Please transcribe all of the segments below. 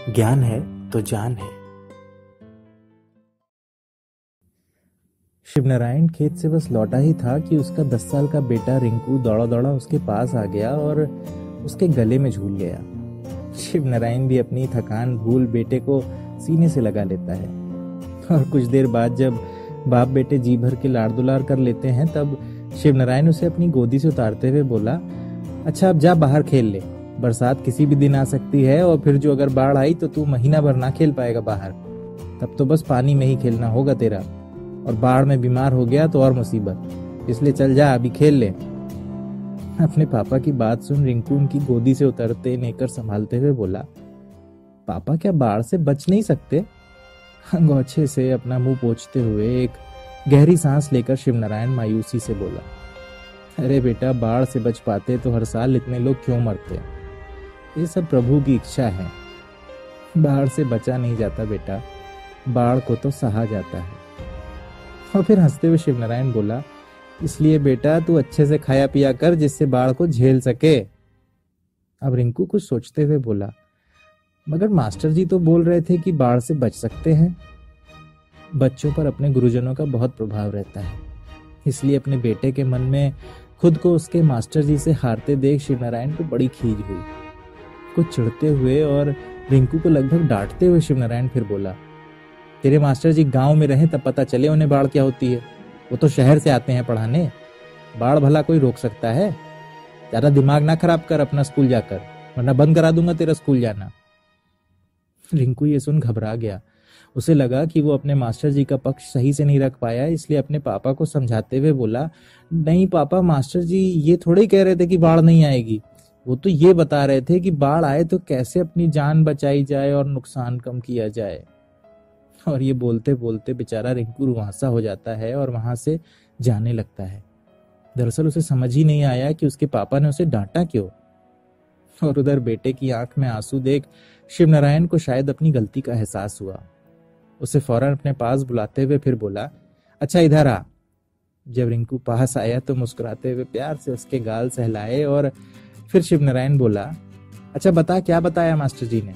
ज्ञान है तो जान है। शिवनारायण खेत से बस लौटा ही था कि उसका 10 साल का बेटा रिंकू दौड़ा दौड़ा उसके पास आ गया और उसके गले में झूल गया। शिवनारायण भी अपनी थकान भूल बेटे को सीने से लगा लेता है और कुछ देर बाद जब बाप बेटे जी भर के लाड़ दुलार कर लेते हैं तब शिवनारायण उसे अपनी गोदी से उतारते हुए बोला, अच्छा अब जा बाहर खेल ले, बरसात किसी भी दिन आ सकती है और फिर जो अगर बाढ़ आई तो तू महीना भर ना खेल पाएगा बाहर, तब तो बस पानी में ही खेलना होगा तेरा, और बाढ़ में बीमार हो गया तो और मुसीबत, इसलिए चल जा अभी खेल ले। अपने पापा की बात सुन रिंकू उनकी गोदी से उतरते नेकर संभालते हुए बोला, पापा क्या बाढ़ से बच नहीं सकते? गौछे से अपना मुंह पोंछते हुए एक गहरी सांस लेकर शिवनारायण मायूसी से बोला, अरे बेटा बाढ़ से बच पाते तो हर साल इतने लोग क्यों मरते? ये सब प्रभु की इच्छा है। बाढ़ से बचा नहीं जाता बेटा, बाढ़ को तो सहा जाता है। और फिर हंसते हुए शिवनारायण बोला, इसलिए बेटा तू अच्छे से खाया पिया कर जिससे बाढ़ को झेल सके। अब रिंकू कुछ सोचते हुए बोला, मगर मास्टर जी तो बोल रहे थे कि बाढ़ से बच सकते हैं। बच्चों पर अपने गुरुजनों का बहुत प्रभाव रहता है, इसलिए अपने बेटे के मन में खुद को उसके मास्टर जी से हारते देख शिवनारायण को बड़ी खीज हुई। कुछ चिढ़ते हुए और रिंकू को लगभग डांटते हुए शिवनारायण फिर बोला, तेरे मास्टर जी गांव में रहे तब पता चले उन्हें बाढ़ क्या होती है, वो तो शहर से आते हैं पढ़ाने। बाढ़ भला कोई रोक सकता है? ज्यादा दिमाग ना खराब कर अपना स्कूल जाकर, वरना बंद करा दूंगा तेरा स्कूल जाना। रिंकू ये सुन घबरा गया। उसे लगा कि वो अपने मास्टर जी का पक्ष सही से नहीं रख पाया, इसलिए अपने पापा को समझाते हुए बोला, नहीं पापा, मास्टर जी ये थोड़े ही कह रहे थे कि बाढ़ नहीं आएगी, वो तो ये बता रहे थे कि बाढ़ आए तो कैसे अपनी जान बचाई जाए और नुकसान कम किया जाए। और ये बोलते बोलते बेचारा रिंकू रुआंसा हो जाता है और वहां से जाने लगता है। दरअसल उसे समझ ही नहीं आया कि उसके पापा ने उसे डांटा क्यों। और उधर बेटे की आंख में आंसू देख शिवनारायण को शायद अपनी गलती का एहसास हुआ। उसे फौरन अपने पास बुलाते हुए फिर बोला, अच्छा इधर आ। जब रिंकू पास आया तो मुस्कुराते हुए प्यार से उसके गाल सहलाए और फिर शिवनारायण बोला, अच्छा बता क्या बताया मास्टर जी ने?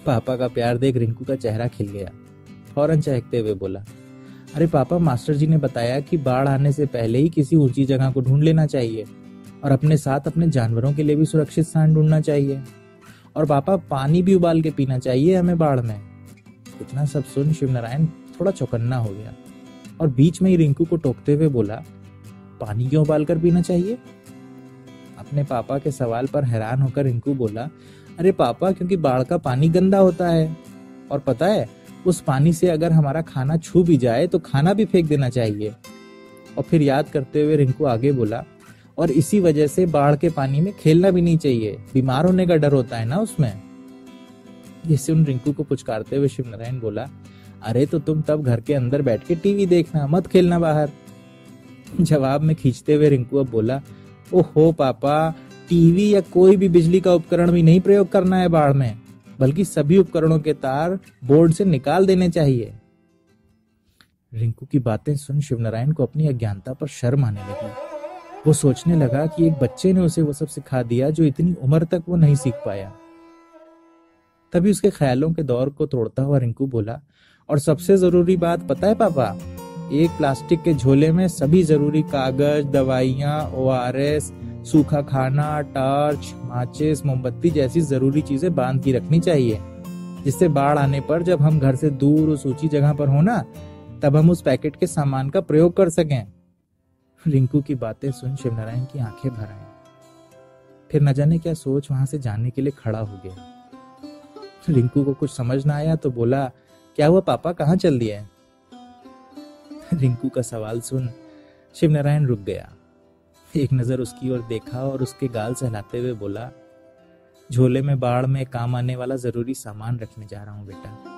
पापा का प्यार देख रिंकू का चेहरा खिल गया। फौरन चहकते हुए बोला, अरे पापा, मास्टर जी ने बताया कि बाढ़ आने से पहले ही किसी ऊंची जगह को ढूंढ लेना चाहिए और अपने साथ अपने जानवरों के लिए भी सुरक्षित स्थान ढूंढना चाहिए, और पापा पानी भी उबाल के पीना चाहिए हमें बाढ़ में। इतना सब सुन शिवनारायण थोड़ा चौकन्ना हो गया और बीच में ही रिंकू को टोकते हुए बोला, पानी क्यों उबाल कर पीना चाहिए? अपने पापा के सवाल पर हैरान होकर रिंकू बोला, अरे पापा, क्योंकि बाढ़ का पानी गंदा होता है, और पता है उस पानी से अगर हमारा खाना छू भी जाए तो खाना भी फेंक देना चाहिए। और फिर याद करते हुए रिंकू आगे बोला, और इसी वजह से बाढ़ के पानी में खेलना भी नहीं चाहिए, बीमार होने का डर होता है ना उसमें। ये सुन रिंकू को पुचकारते हुए शिवनारायण बोला, अरे तो तुम तब घर के अंदर बैठ के टीवी देखना, मत खेलना बाहर। जवाब में खींचते हुए रिंकू अब बोला, ओहो पापा, टीवी या कोई भी बिजली का उपकरण भी नहीं प्रयोग करना है बाढ़ में, बल्कि सभी उपकरणों के तार बोर्ड से निकाल देने चाहिए। रिंकू की बातें सुन शिवनारायण को अपनी अज्ञानता पर शर्म आने लगी। वो सोचने लगा कि एक बच्चे ने उसे वो सब सिखा दिया जो इतनी उम्र तक वो नहीं सीख पाया। तभी उसके ख्यालों के दौर को तोड़ता हुआ रिंकू बोला, और सबसे जरूरी बात पता है पापा, एक प्लास्टिक के झोले में सभी जरूरी कागज, दवाइयाँ, ORS, सूखा खाना, टॉर्च, माचिस, मोमबत्ती जैसी जरूरी चीजें बांध के रखनी चाहिए, जिससे बाढ़ आने पर जब हम घर से दूर उस ऊंची जगह पर हो ना, तब हम उस पैकेट के सामान का प्रयोग कर सकें। रिंकू की बातें सुन शिवनारायण की आंखें भर आईं। फिर न जाने क्या सोच वहां से जाने के लिए खड़ा हो गया। रिंकू को कुछ समझ ना आया तो बोला, क्या हुआ पापा, कहाँ चल दिए? रिंकू का सवाल सुन शिवनारायण रुक गया, एक नजर उसकी ओर देखा और उसके गाल सहलाते हुए बोला, झोले में बाढ़ में काम आने वाला जरूरी सामान रखने जा रहा हूं बेटा।